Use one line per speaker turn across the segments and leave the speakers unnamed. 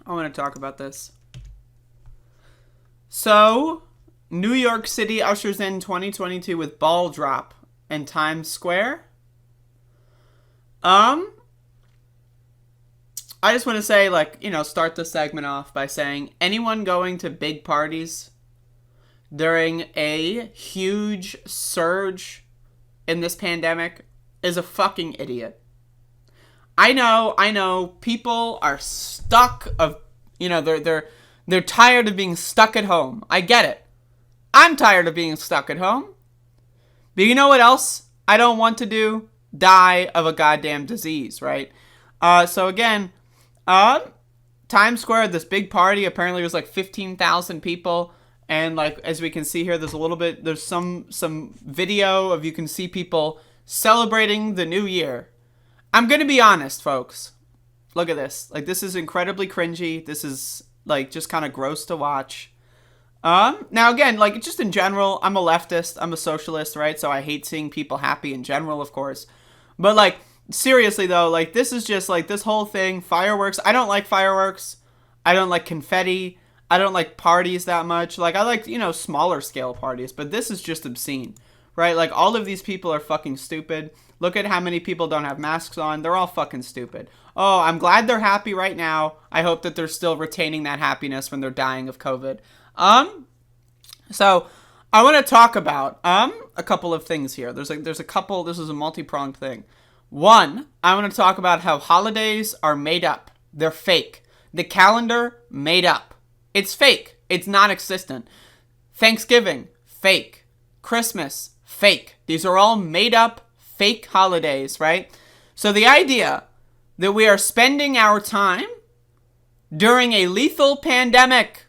I want to talk about this. So, New York City ushers in 2022 with ball drop in Times Square. I just want to say, start the segment off by saying anyone going to big parties during a huge surge in this pandemic is a fucking idiot. I know, people are stuck they're tired of being stuck at home. I get it. I'm tired of being stuck at home. But you know what else I don't want to do? Die of a goddamn disease, right? So again, Times Square, this big party, apparently it was like 15,000 people. And as we can see here, there's some video of, you can see people celebrating the new year. I'm going to be honest, folks. Look at this. This is incredibly cringy. This is just kind of gross to watch. Now again, just in general, I'm a leftist, I'm a socialist, right? So I hate seeing people happy in general, of course. But seriously though, this is just this whole thing, fireworks. I don't like fireworks. I don't like confetti. I don't like parties that much. I like, smaller scale parties, but this is just obscene, right? All of these people are fucking stupid. Look at how many people don't have masks on. They're all fucking stupid. Oh, I'm glad they're happy right now. I hope that they're still retaining that happiness when they're dying of COVID. So I want to talk about a couple of things here. There's a couple. This is a multi-pronged thing. One, I want to talk about how holidays are made up. They're fake. The calendar, made up. It's fake. It's non-existent. Thanksgiving, fake. Christmas, fake. These are all made up fake holidays, right? So the idea that we are spending our time during a lethal pandemic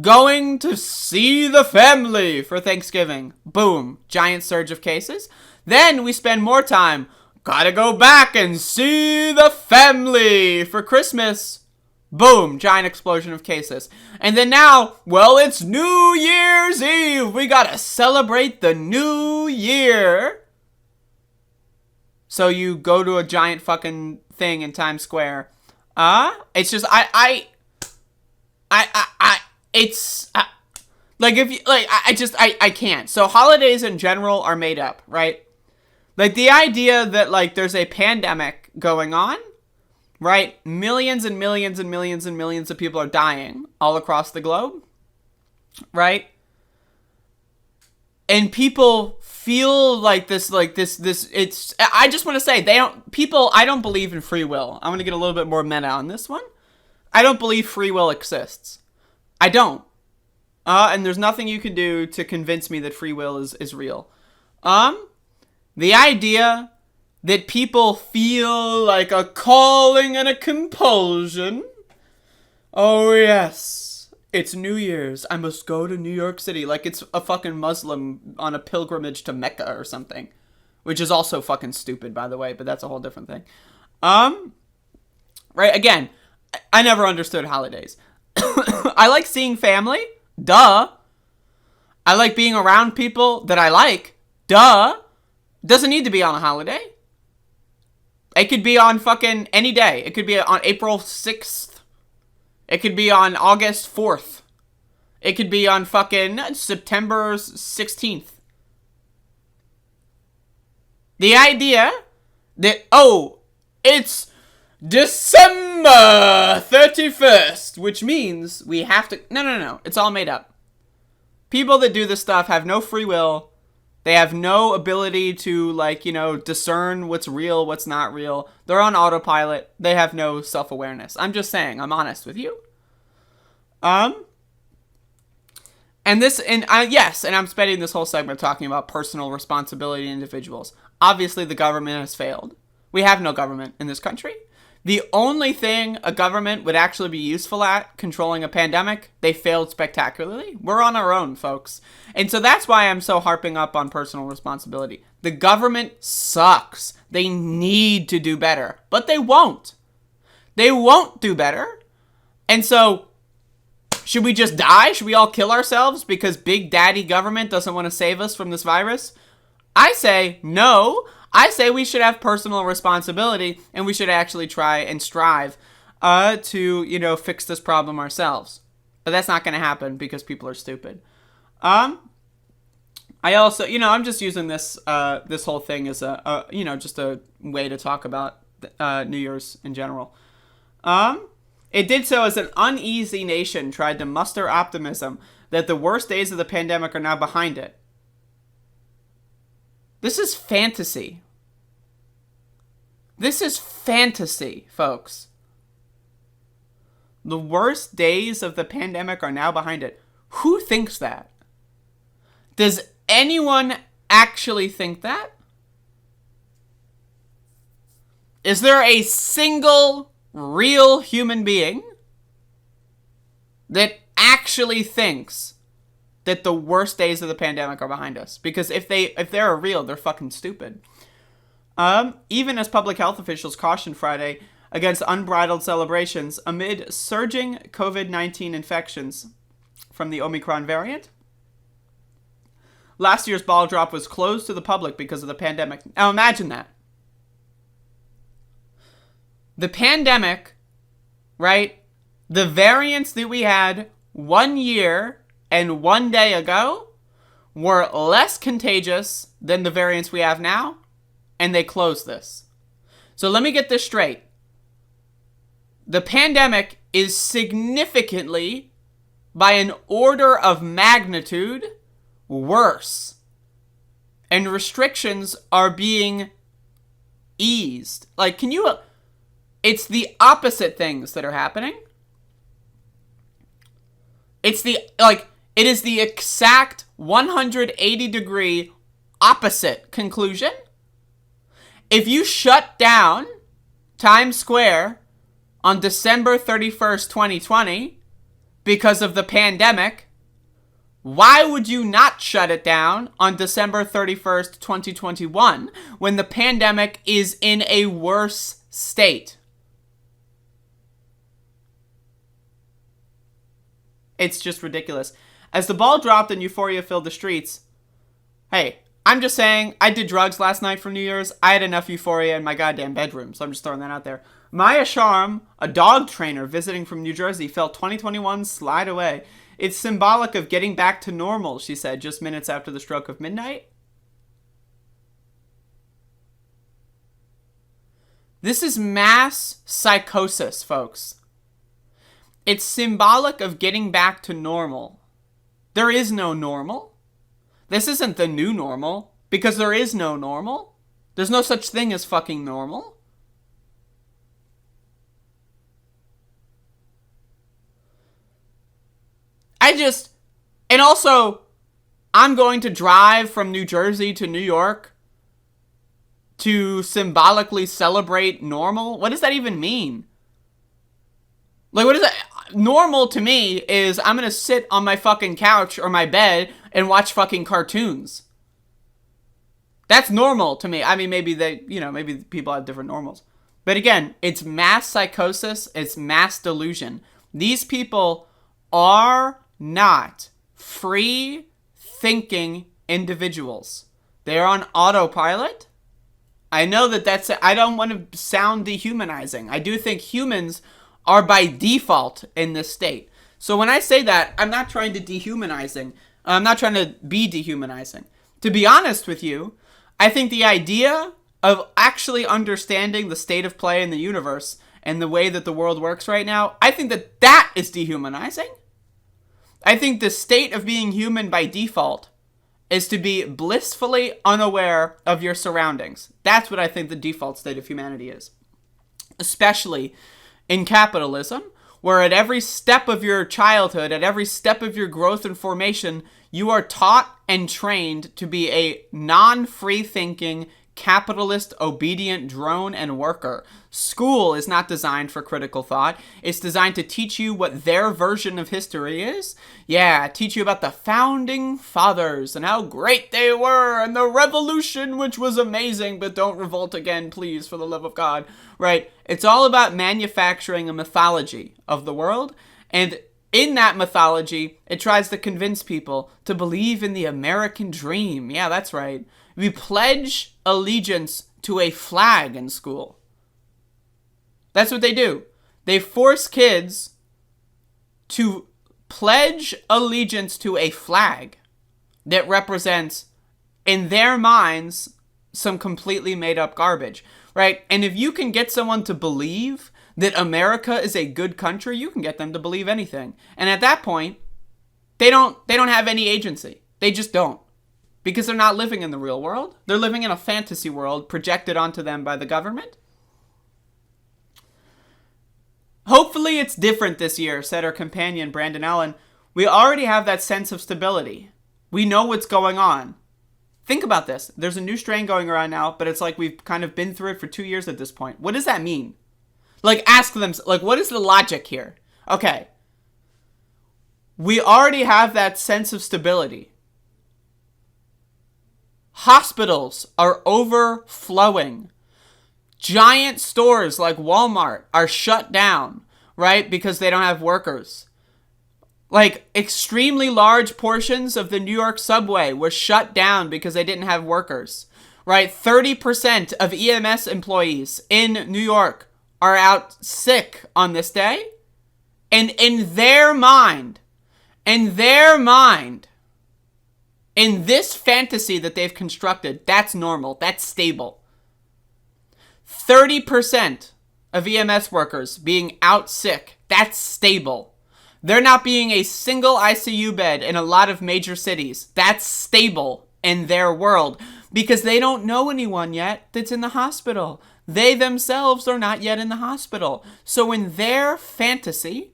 going to see the family for Thanksgiving. Boom. Giant surge of cases. Then we spend more time. Gotta go back and see the family for Christmas. Boom. Giant explosion of cases. And then now, well, it's New Year's Eve. We gotta celebrate the new year. So you go to a giant fucking thing in Times Square. It's just, I can't. So holidays in general are made up, right? The idea that, there's a pandemic going on, right? Millions and millions and millions and millions of people are dying all across the globe, right? And people feel this, it's, I just want to say, I don't believe in free will. I'm going to get a little bit more meta on this one. I don't believe free will exists. I don't. And there's nothing you can do to convince me that free will is real. The idea that people feel like a calling and a compulsion. Oh, yes. It's New Year's. I must go to New York City. It's a fucking Muslim on a pilgrimage to Mecca or something. Which is also fucking stupid, by the way, but that's a whole different thing. Right, again, I never understood holidays. I like seeing family. Duh. I like being around people that I like. Duh. Doesn't need to be on a holiday. It could be on fucking any day. It could be on April 6th. It could be on August 4th. It could be on fucking September 16th. The idea that, it's December 31st, which means we have to... No. It's all made up. People that do this stuff have no free will. They have no ability to, discern what's real, what's not real. They're on autopilot. They have no self-awareness. I'm just saying. I'm honest with you. And I'm spending this whole segment talking about personal responsibility in individuals. Obviously, the government has failed. We have no government in this country. The only thing a government would actually be useful at controlling a pandemic, they failed spectacularly. We're on our own, folks. And so that's why I'm so harping up on personal responsibility. The government sucks. They need to do better, but they won't. They won't do better. And so, should we just die? Should we all kill ourselves because Big Daddy government doesn't want to save us from this virus? I say no. I say we should have personal responsibility and we should actually try and strive to, fix this problem ourselves. But that's not going to happen because people are stupid. I also, I'm just using this this whole thing as just a way to talk about New Year's in general. It did so as an uneasy nation tried to muster optimism that the worst days of the pandemic are now behind it. This is fantasy. This is fantasy, folks. The worst days of the pandemic are now behind it. Who thinks that? Does anyone actually think that? Is there a single real human being that actually thinks that the worst days of the pandemic are behind us? Because if they're real, they're fucking stupid. Even as public health officials cautioned Friday against unbridled celebrations amid surging COVID-19 infections from the Omicron variant. Last year's ball drop was closed to the public because of the pandemic. Now imagine that. The pandemic, right? The variants that we had 1 year and 1 day ago were less contagious than the variants we have now, and they closed this. So let me get this straight. The pandemic is significantly, by an order of magnitude, worse. And restrictions are being eased. Like, it's the opposite things that are happening. It is the exact 180-degree opposite conclusion. If you shut down Times Square on December 31st, 2020, because of the pandemic, why would you not shut it down on December 31st, 2021, when the pandemic is in a worse state? It's just ridiculous. As the ball dropped and euphoria filled the streets, hey, I'm just saying, I did drugs last night for New Year's. I had enough euphoria in my goddamn bedroom, so I'm just throwing that out there. Maya Sharm, a dog trainer visiting from New Jersey, felt 2021 slide away. It's symbolic of getting back to normal, she said, just minutes after the stroke of midnight. This is mass psychosis, folks. It's symbolic of getting back to normal. There is no normal. This isn't the new normal, because there is no normal. There's no such thing as fucking normal. And also, I'm going to drive from New Jersey to New York to symbolically celebrate normal? What does that even mean? Like, what is that? Normal to me is I'm going to sit on my fucking couch or my bed and watch fucking cartoons. That's normal to me. I mean, maybe maybe people have different normals. But again, it's mass psychosis. It's mass delusion. These people are not free thinking individuals. They are on autopilot. I know I don't want to sound dehumanizing. I do think humans are by default in this state. So when I say that, I'm not trying to I'm not trying to be dehumanizing. To be honest with you, I think the idea of actually understanding the state of play in the universe and the way that the world works right now, I think that is dehumanizing. I think the state of being human by default is to be blissfully unaware of your surroundings. That's what I think the default state of humanity is. Especially in capitalism, where at every step of your childhood, at every step of your growth and formation, you are taught and trained to be a non-free thinking, capitalist, obedient drone and worker. School is not designed for critical thought. It's designed to teach you what their version of history is. Yeah, teach you about the founding fathers and how great they were and the revolution, which was amazing, but don't revolt again, please, for the love of God. Right? It's all about manufacturing a mythology of the world, and in that mythology, it tries to convince people to believe in the American dream. Yeah, that's right. We pledge allegiance to a flag in school. That's what they do. They force kids to pledge allegiance to a flag that represents, in their minds, some completely made up garbage, right? And if you can get someone to believe that America is a good country, you can get them to believe anything. And at that point, they don't have any agency. They just don't. Because they're not living in the real world. They're living in a fantasy world projected onto them by the government. Hopefully it's different this year, said her companion, Brandon Allen. We already have that sense of stability. We know what's going on. Think about this. There's a new strain going around now, but it's like we've kind of been through it for 2 years at this point. What does that mean? Like, ask them, like, what is the logic here? Okay. We already have that sense of stability. Hospitals are overflowing. Giant stores like Walmart are shut down, right? Because they don't have workers. Like, extremely large portions of the New York subway were shut down because they didn't have workers, right? 30% of EMS employees in New York are out sick on this day. And in their mind, in this fantasy that they've constructed, that's normal. That's stable. 30% of EMS workers being out sick, that's stable. There not being a single ICU bed in a lot of major cities, that's stable in their world. Because they don't know anyone yet that's in the hospital. They themselves are not yet in the hospital. So in their fantasy,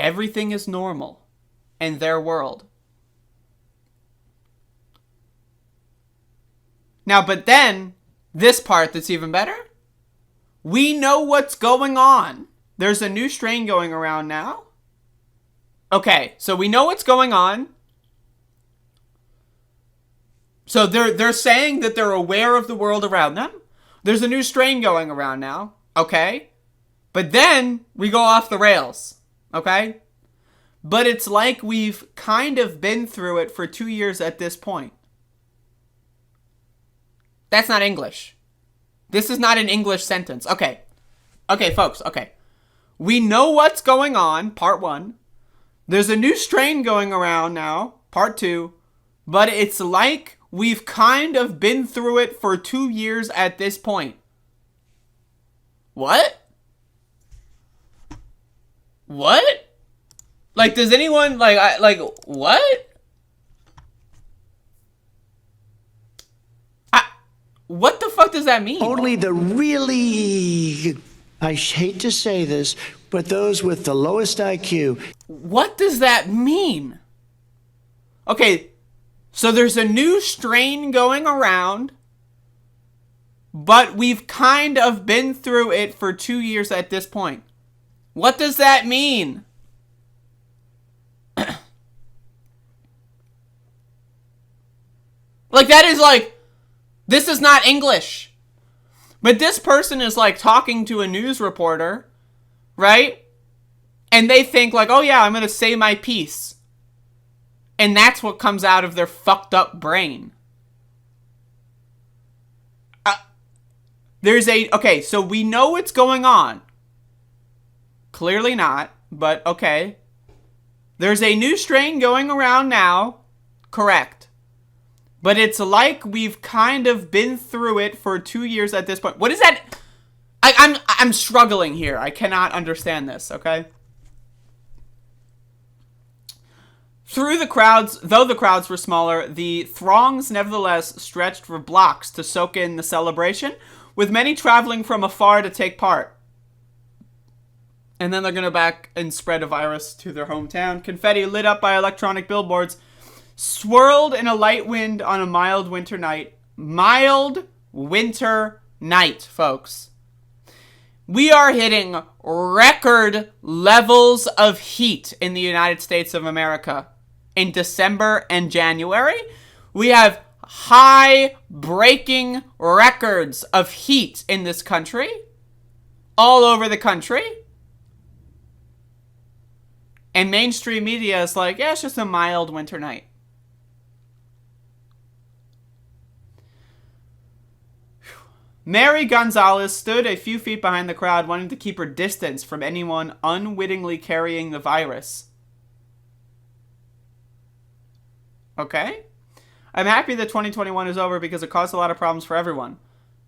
everything is normal in their world. Now, but then, this part that's even better. We know what's going on. There's a new strain going around now. Okay, so we know what's going on. So they're saying that they're aware of the world around them. There's a new strain going around now. Okay. But then we go off the rails. Okay. But it's like we've kind of been through it for 2 years at this point. That's not English. This is not an English sentence. Okay. Okay, folks. Okay. We know what's going on, part 1. There's a new strain going around now, part 2. But it's like we've kind of been through it for 2 years at this point. What? What? Like, does anyone, what? What the fuck does that mean?
Only the really, I hate to say this, but those with the lowest IQ.
What does that mean? Okay, so there's a new strain going around, but we've kind of been through it for 2 years at this point. What does that mean? Like, that is like, this is not English. But this person is like talking to a news reporter, right? And they think like, oh yeah, I'm going to say my piece. And that's what comes out of their fucked up brain. Okay, so we know what's going on. Clearly not, but okay. There's a new strain going around now. Correct. But it's like we've kind of been through it for 2 years at this point. What is that? I'm struggling here. I cannot understand this, okay? Through the crowds, though the crowds were smaller, the throngs nevertheless stretched for blocks to soak in the celebration, with many traveling from afar to take part. And then they're going to back and spread a virus to their hometown. Confetti lit up by electronic billboards swirled in a light wind on a mild winter night. Mild winter night, folks. We are hitting record levels of heat in the United States of America. In December and January, we have high-breaking records of heat in this country. All over the country. And mainstream media is like, yeah, it's just a mild winter night. Mary Gonzalez stood a few feet behind the crowd, wanting to keep her distance from anyone unwittingly carrying the virus. Okay? I'm happy that 2021 is over because it caused a lot of problems for everyone.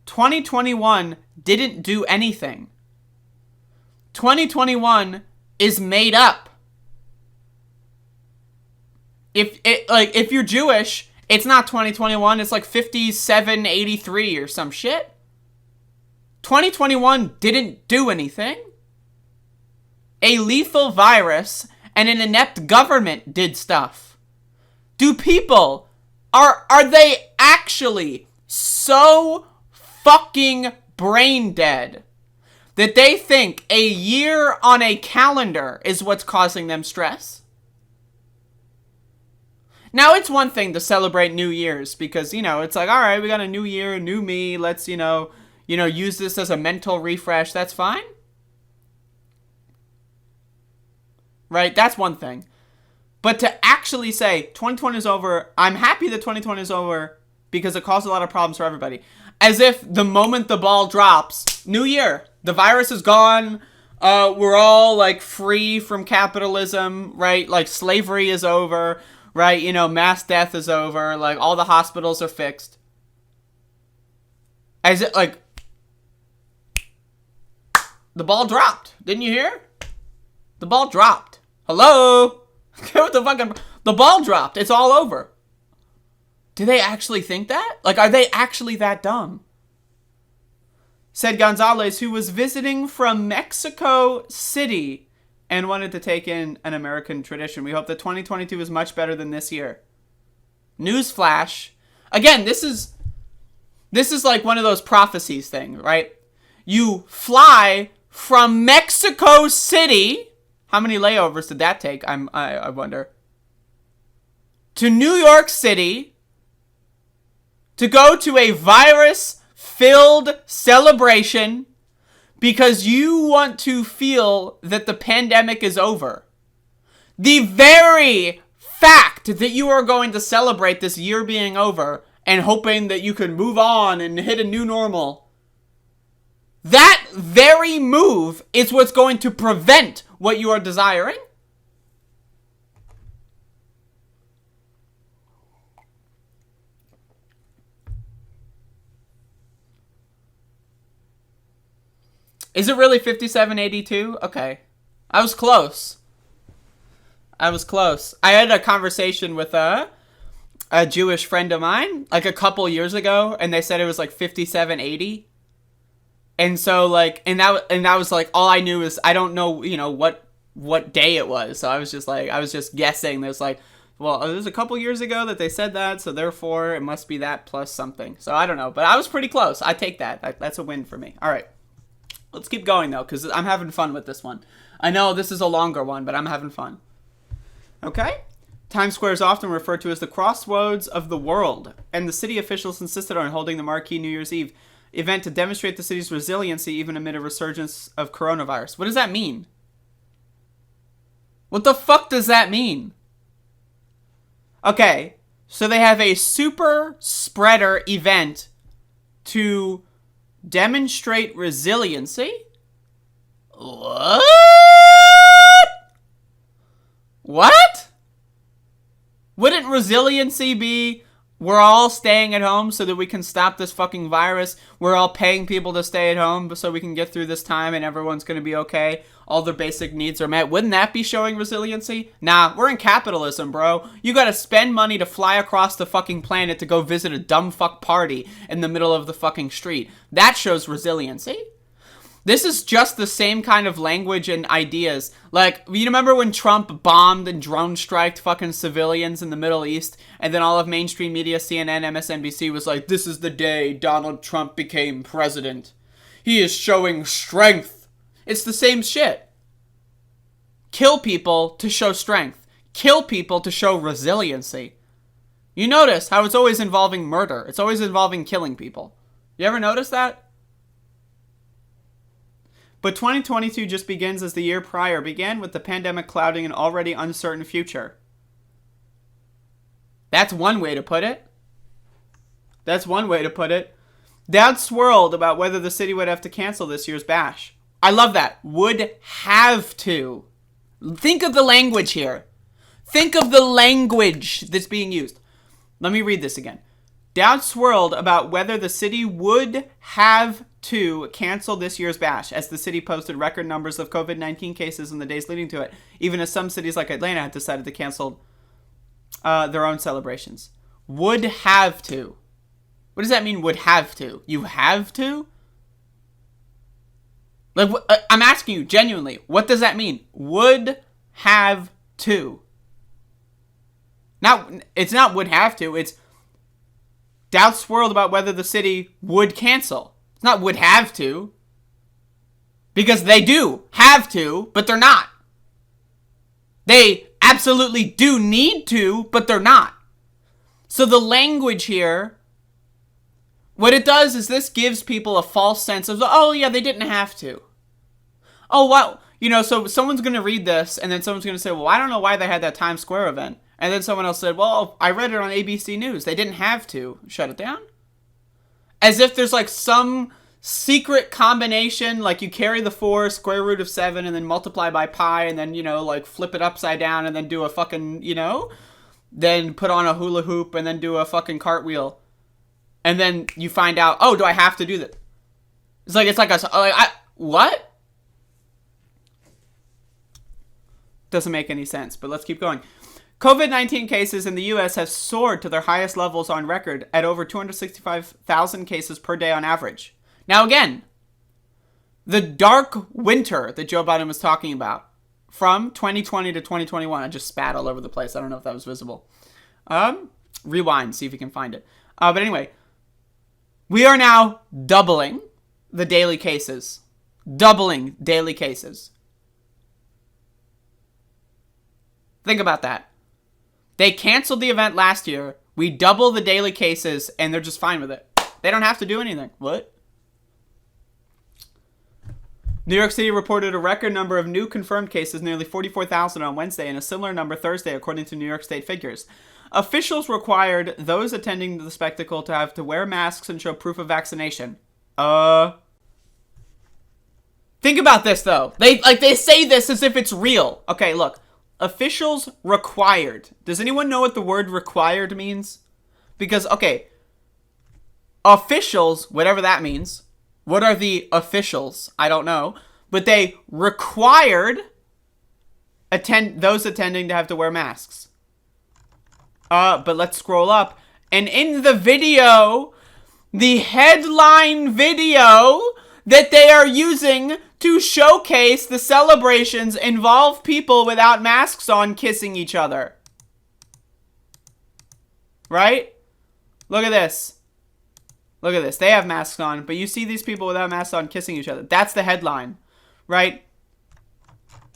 2021 didn't do anything. 2021 is made up. If you're Jewish, it's not 2021, it's like 5783 or some shit. 2021 didn't do anything. A lethal virus and an inept government did stuff. Do people, are they actually so fucking brain dead that they think a year on a calendar is what's causing them stress? Now, it's one thing to celebrate New Year's because, it's like, all right, we got a new year, new me. Let's, use this as a mental refresh. That's fine. Right? That's one thing. But to actually say 2020 is over, I'm happy that 2020 is over because it caused a lot of problems for everybody. As if the moment the ball drops, new year, the virus is gone. We're all like free from capitalism, right? Like slavery is over. Right, mass death is over. Like, all the hospitals are fixed. As it, like... The ball dropped. Didn't you hear? The ball dropped. Hello? What the fucking... The ball dropped. It's all over. Do they actually think that? Like, are they actually that dumb? Said Gonzalez, who was visiting from Mexico City and wanted to take in an American tradition. We hope that 2022 is much better than this year. Newsflash. Again, this is like one of those prophecies thing, right? You fly from Mexico City. How many layovers did that take? I wonder. To New York City to go to a virus-filled celebration because you want to feel that the pandemic is over. The very fact that you are going to celebrate this year being over and hoping that you can move on and hit a new normal, that very move is what's going to prevent what you are desiring. Is it really 5782? Okay. I was close. I had a conversation with a Jewish friend of mine, like a couple years ago, and they said it was like 5780. And so, like, and that was like, all I knew is, I don't know, what day it was. So I was just guessing. There's like, well, it was a couple years ago that they said that, so therefore it must be that plus something. So I don't know, but I was pretty close. I take that. That's a win for me. All right. Let's keep going, though, because I'm having fun with this one. I know this is a longer one, but I'm having fun. Okay? Times Square is often referred to as the crossroads of the world, and the city officials insisted on holding the marquee New Year's Eve event to demonstrate the city's resiliency even amid a resurgence of coronavirus. What does that mean? What the fuck does that mean? Okay, so they have a super spreader event to demonstrate resiliency? What? What? Wouldn't resiliency be we're all staying at home so that we can stop this fucking virus? We're all paying people to stay at home so we can get through this time and everyone's going to be okay. All their basic needs are met. Wouldn't that be showing resiliency? Nah, we're in capitalism, bro. You gotta spend money to fly across the fucking planet to go visit a dumb fuck party in the middle of the fucking street. That shows resiliency. This is just the same kind of language and ideas. Like, you remember when Trump bombed and drone striked fucking civilians in the Middle East, and then all of mainstream media, CNN, MSNBC, was like, this is the day Donald Trump became president. He is showing strength. It's the same shit. Kill people to show strength. Kill people to show resiliency. You notice how it's always involving murder. It's always involving killing people. You ever notice that? But 2022 just begins as the year prior began, with the pandemic clouding an already uncertain future. That's one way to put it. Doubt swirled about whether the city would have to cancel this year's bash. I love that. Would have to. Think of the language here. Think of the language that's being used. Let me read this again. Doubt swirled about whether the city would have to cancel this year's bash, as the city posted record numbers of COVID-19 cases in the days leading to it, even as some cities like Atlanta had decided to cancel their own celebrations. Would have to. What does that mean, would have to? You have to? Like, I'm asking you, genuinely, what does that mean? Would have to. Now, it's not would have to, it's doubt swirled about whether the city would cancel. It's not would have to. Because they do have to, but they're not. They absolutely do need to, but they're not. So the language here, what it does is this gives people a false sense of, oh yeah, they didn't have to. Oh wow, so someone's going to read this and then someone's going to say, well, I don't know why they had that Times Square event. And then someone else said, well, I read it on ABC News. They didn't have to shut it down. As if there's like some secret combination, like you carry the 4 square root of 7 and then multiply by pi and then, like flip it upside down and then do a fucking, then put on a hula hoop and then do a fucking cartwheel. And then you find out, oh, do I have to do that? What? Doesn't make any sense, but let's keep going. COVID-19 cases in the U.S. have soared to their highest levels on record at over 265,000 cases per day on average. Now again, the dark winter that Joe Biden was talking about from 2020 to 2021, I just spat all over the place. I don't know if that was visible. Rewind, see if you can find it. But anyway, we are now doubling the daily cases. Doubling daily cases. Think about that. They canceled the event last year. We double the daily cases, and they're just fine with it. They don't have to do anything. What? New York City reported a record number of new confirmed cases, nearly 44,000 on Wednesday, and a similar number Thursday, according to New York State figures. Officials required those attending the spectacle to have to wear masks and show proof of vaccination. Think about this, though. They say this as if it's real. Okay, look. Officials required. Does anyone know what the word required means? Because, okay, officials, whatever that means, what are the officials? I don't know. But they required those attending to have to wear masks. But let's scroll up. And in the video, the headline video that they are using to showcase the celebrations involve people without masks on kissing each other. Right? Look at this. Look at this. They have masks on, but you see these people without masks on kissing each other. That's the headline. Right?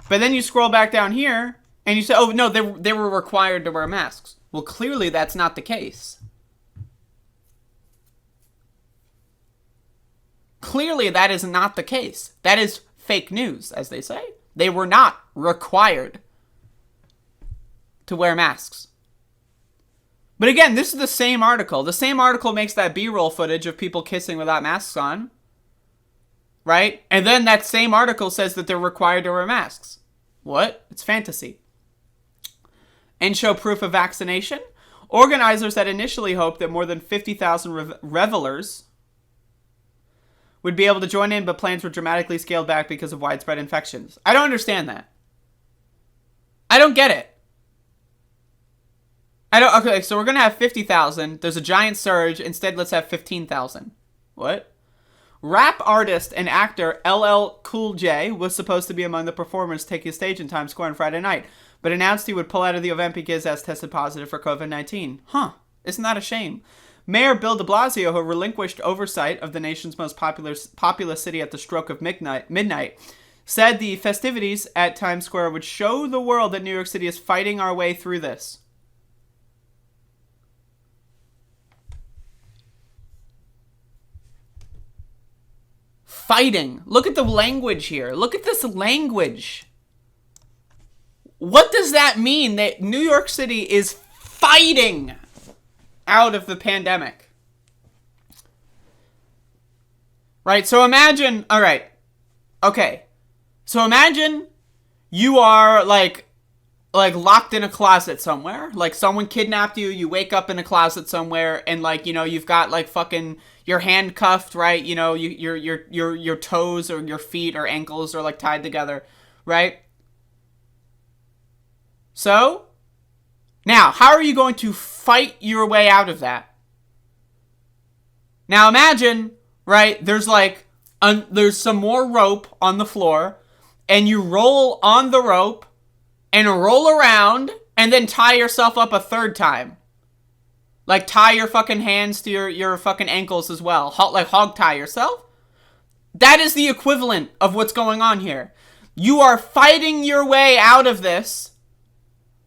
But then you scroll back down here, and you say, oh, no, they were required to wear masks. Well, clearly that's not the case. Clearly, that is not the case. That is fake news, as they say. They were not required to wear masks. But again, this is the same article. The same article makes that B-roll footage of people kissing without masks on. Right? And then that same article says that they're required to wear masks. What? It's fantasy. And show proof of vaccination. Organizers had initially hoped that more than 50,000 revelers would be able to join in, but plans were dramatically scaled back because of widespread infections. I don't understand that. I don't get it. Okay, so we're going to have 50,000. There's a giant surge. Instead, let's have 15,000. What? Rap artist and actor LL Cool J was supposed to be among the performers taking stage in Times Square on Friday night, but announced he would pull out of the event because he has tested positive for COVID-19. Huh. Isn't that a shame? Mayor Bill de Blasio, who relinquished oversight of the nation's most populous city at the stroke of midnight, said the festivities at Times Square would show the world that New York City is fighting our way through this. Fighting. Look at the language here. Look at this language. What does that mean that New York City is fighting out of the pandemic? right? So imagine, all right, okay. So imagine you are like locked in a closet somewhere. Like someone kidnapped you, you wake up in a closet somewhere, and like, you know, you've got like fucking, you're handcuffed, right? You know, your toes or your feet or ankles are like tied together, right? So, now, how are you going to fight your way out of that? Now imagine, right, there's like, there's some more rope on the floor, and you roll on the rope, and roll around, and then tie yourself up a third time. Like, tie your fucking hands to your fucking ankles as well. Like, hog tie yourself. That is the equivalent of what's going on here. You are fighting your way out of this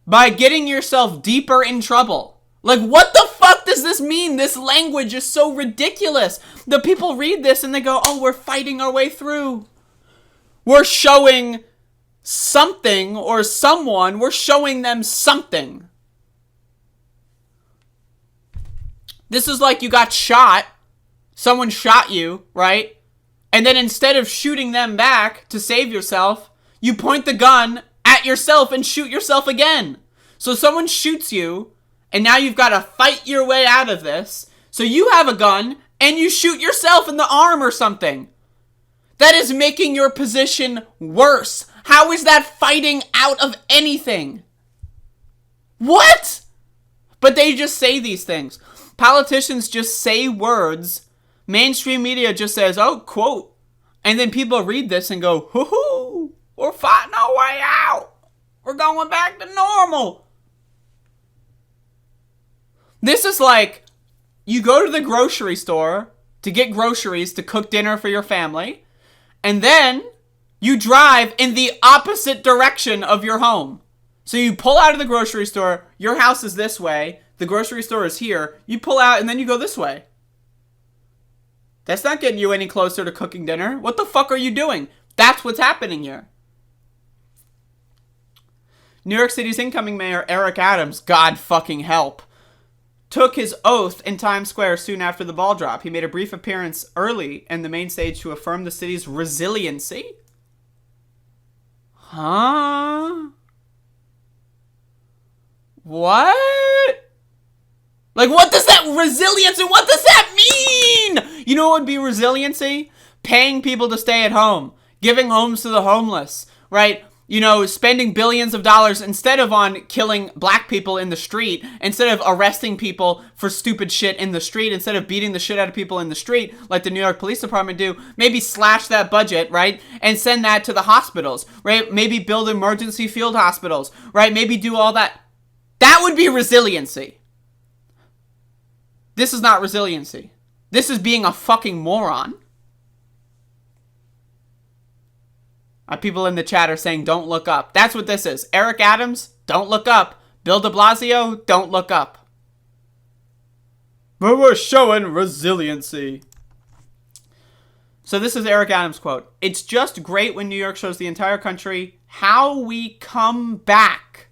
by getting yourself deeper in trouble. Like, what the fuck does this mean? This language is so ridiculous. The people read this and they go, oh, we're fighting our way through. We're showing something or someone, we're showing them something. This is like you got shot, someone shot you, right? And then instead of shooting them back to save yourself, you point the gun at yourself and shoot yourself again. So someone shoots you, and now you've got to fight your way out of this. So you have a gun, and you shoot yourself in the arm or something. That is making your position worse. How is that fighting out of anything? What? But they just say these things. Politicians just say words. Mainstream media just says, oh, quote. And then people read this and go, hoo-hoo, we're fighting our way out. We're going back to normal. This is like, you go to the grocery store to get groceries to cook dinner for your family, and then you drive in the opposite direction of your home. So you pull out of the grocery store, your house is this way, the grocery store is here, you pull out and then you go this way. That's not getting you any closer to cooking dinner. What the fuck are you doing? That's what's happening here. New York City's incoming mayor, Eric Adams, God fucking help, took his oath in Times Square soon after the ball drop. He made a brief appearance early in the main stage to affirm the city's resiliency. Huh? What? Like, what does that resiliency, what does that mean? You know what would be resiliency? Paying people to stay at home, giving homes to the homeless, right? You know, spending billions of dollars instead of on killing black people in the street, instead of arresting people for stupid shit in the street, instead of beating the shit out of people in the street like the New York Police Department do, maybe slash that budget, right? And send that to the hospitals, right? Maybe build emergency field hospitals, right? Maybe do all that. That would be resiliency. This is not resiliency. This is being a fucking moron. People in the chat are saying, don't look up. That's what this is. Eric Adams, don't look up. Bill de Blasio, don't look up. But we're showing resiliency. So this is Eric Adams' quote. It's just great when New York shows the entire country how we come back.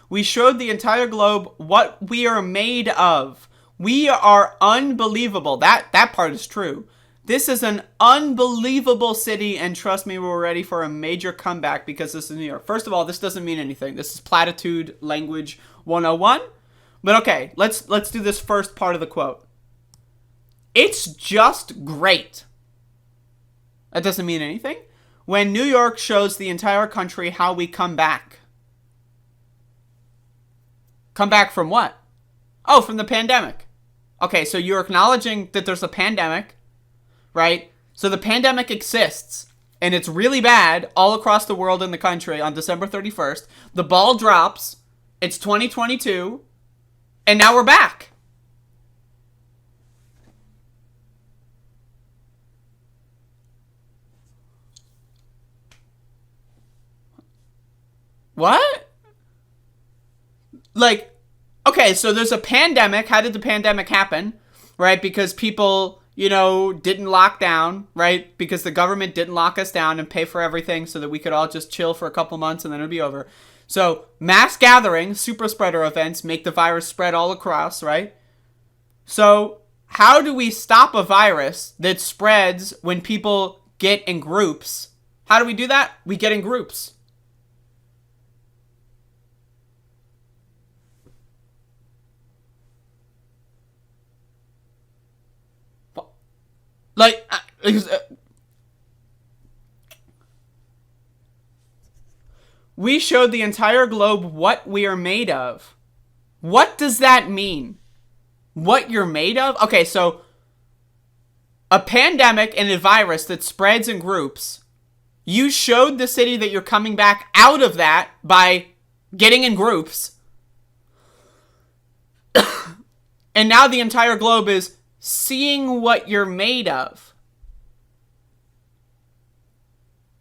We showed the entire globe what we are made of. We are unbelievable. That part is true. This is an unbelievable city, and trust me, we're ready for a major comeback because this is New York. First of all, this doesn't mean anything. This is platitude language 101. But okay, let's do this first part of the quote. It's just great. That doesn't mean anything. When New York shows the entire country how we come back. Come back from what? Oh, from the pandemic. Okay, so you're acknowledging that there's a pandemic, right? So the pandemic exists, and it's really bad all across the world and the country on December 31st. The ball drops. It's 2022, and now we're back. What? Like, okay, so there's a pandemic. How did the pandemic happen? Right? Because people, you know, didn't lock down, right? Because the government didn't lock us down and pay for everything so that we could all just chill for a couple months and then it'd be over. So mass gatherings, super spreader events, make the virus spread all across, right? So how do we stop a virus that spreads when people get in groups? How do we do that? We get in groups. Like, we showed the entire globe what we are made of. What does that mean? What you're made of? Okay, so a pandemic and a virus that spreads in groups. You showed the city that you're coming back out of that by getting in groups. And now the entire globe is seeing what you're made of.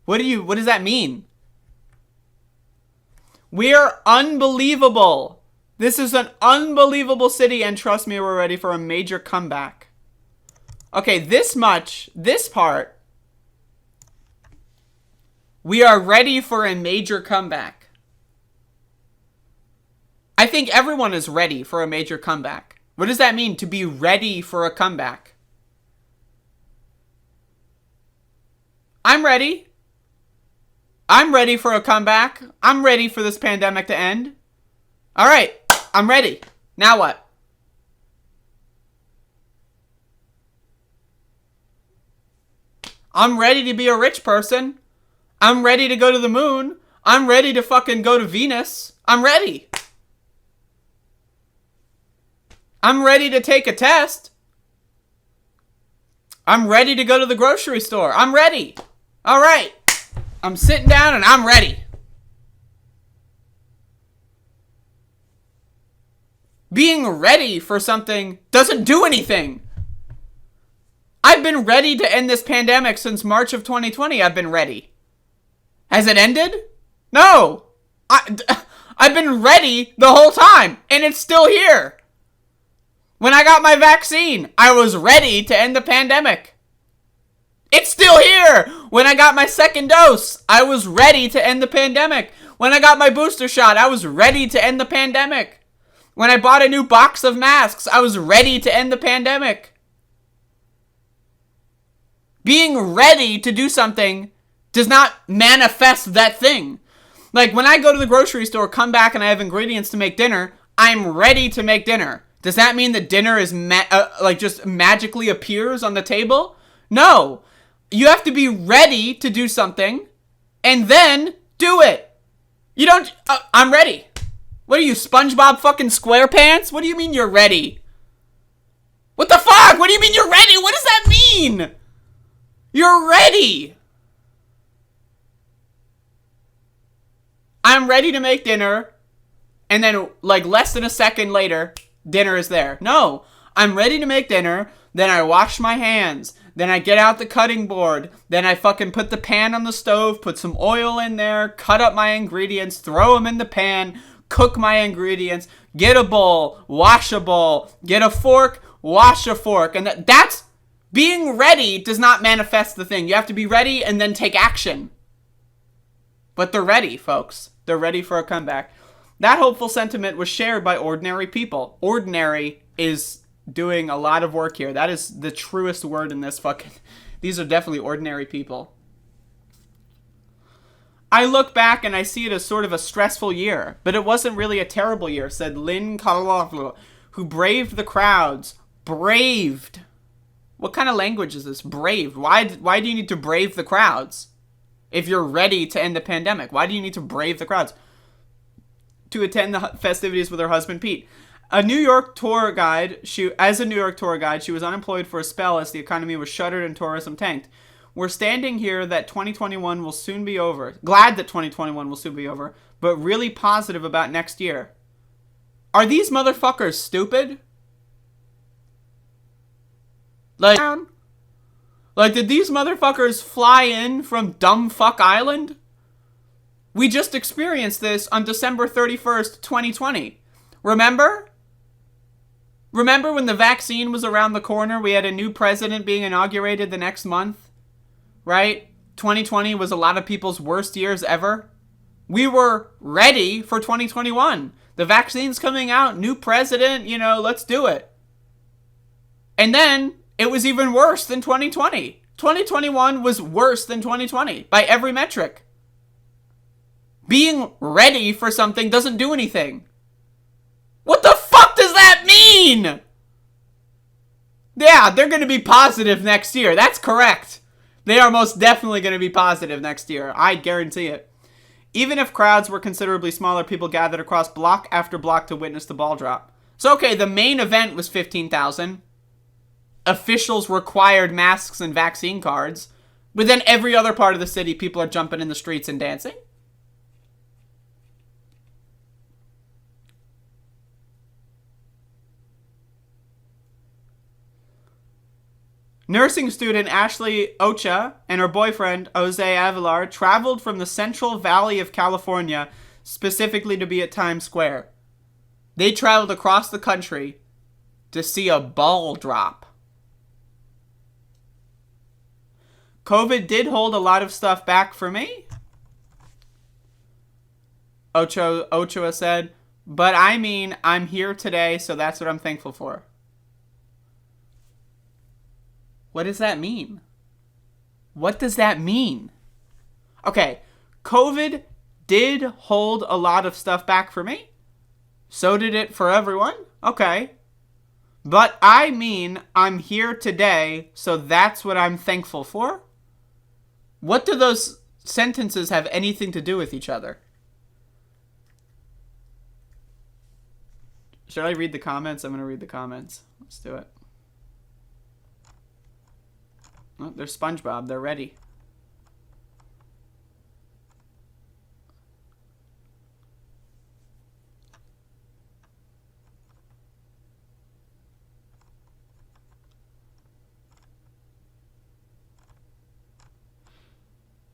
What does that mean? We're unbelievable. This is an unbelievable city, and trust me, we're ready for a major comeback. Okay, this part, we are ready for a major comeback. I think everyone is ready for a major comeback. What does that mean, to be ready for a comeback? I'm ready. I'm ready for a comeback. I'm ready for this pandemic to end. All right, I'm ready. Now what? I'm ready to be a rich person. I'm ready to go to the moon. I'm ready to fucking go to Venus. I'm ready. I'm ready to take a test. I'm ready to go to the grocery store. I'm ready. All right. I'm sitting down and I'm ready. Being ready for something doesn't do anything. I've been ready to end this pandemic since March of 2020. I've been ready. Has it ended? No. I've been ready the whole time, and it's still here. When I got my vaccine, I was ready to end the pandemic. It's still here. When I got my second dose, I was ready to end the pandemic. When I got my booster shot, I was ready to end the pandemic. When I bought a new box of masks, I was ready to end the pandemic. Being ready to do something does not manifest that thing. Like, when I go to the grocery store, come back, and I have ingredients to make dinner, I'm ready to make dinner. Does that mean that dinner is just magically appears on the table? No. You have to be ready to do something, and then do it. You don't... I'm ready. What are you, SpongeBob fucking SquarePants? What do you mean you're ready? What the fuck? What do you mean you're ready? What does that mean? You're ready. I'm ready to make dinner, and then, like, less than a second later, dinner is there. No. I'm ready to make dinner, then I wash my hands, then I get out the cutting board, then I fucking put the pan on the stove, put some oil in there, cut up my ingredients, throw them in the pan, cook my ingredients, get a bowl, wash a bowl, get a fork, wash a fork. And that's being ready does not manifest the thing. You have to be ready and then take action. But they're ready, folks. They're ready for a comeback. That hopeful sentiment was shared by ordinary people. Ordinary is doing a lot of work here. That is the truest word in this fucking... These are definitely ordinary people. I look back and I see it as sort of a stressful year, but it wasn't really a terrible year, said Lynn Kalaflu, who braved the crowds. Braved. What kind of language is this? Braved. Why do you need to brave the crowds? If you're ready to end the pandemic, why do you need to brave the crowds? To attend the festivities with her husband, Pete. As a New York tour guide, she was unemployed for a spell as the economy was shuttered and tourism tanked. We're standing here that 2021 will soon be over. Glad that 2021 will soon be over, but really positive about next year. Are these motherfuckers stupid? Like, did these motherfuckers fly in from dumb fuck island? We just experienced this on December 31st, 2020. Remember? Remember when the vaccine was around the corner? We had a new president being inaugurated the next month? Right? 2020 was a lot of people's worst years ever. We were ready for 2021. The vaccine's coming out, new president, let's do it. And then it was even worse than 2020. 2021 was worse than 2020 by every metric. Being ready for something doesn't do anything. What the fuck does that mean? Yeah, they're going to be positive next year. That's correct. They are most definitely going to be positive next year. I guarantee it. Even if crowds were considerably smaller, people gathered across block after block to witness the ball drop. So, okay, the main event was 15,000. Officials required masks and vaccine cards. But then every other part of the city, people are jumping in the streets and dancing. Nursing student Ashley Ocha and her boyfriend, Jose Avilar, traveled from the Central Valley of California specifically to be at Times Square. They traveled across the country to see a ball drop. COVID did hold a lot of stuff back for me, Ochoa said, but I mean, I'm here today, so that's what I'm thankful for. What does that mean? What does that mean? Okay, COVID did hold a lot of stuff back for me. So did it for everyone. Okay. But I mean, I'm here today, so that's what I'm thankful for. What do those sentences have anything to do with each other? Should I read the comments? I'm going to read the comments. Let's do it. Oh, there's SpongeBob. They're ready.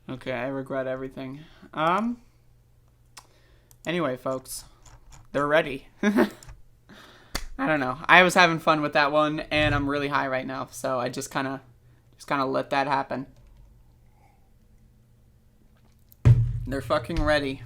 Okay, I regret everything. Anyway, folks. They're ready. I don't know. I was having fun with that one, and I'm really high right now, so I just kind of let that happen. They're fucking ready.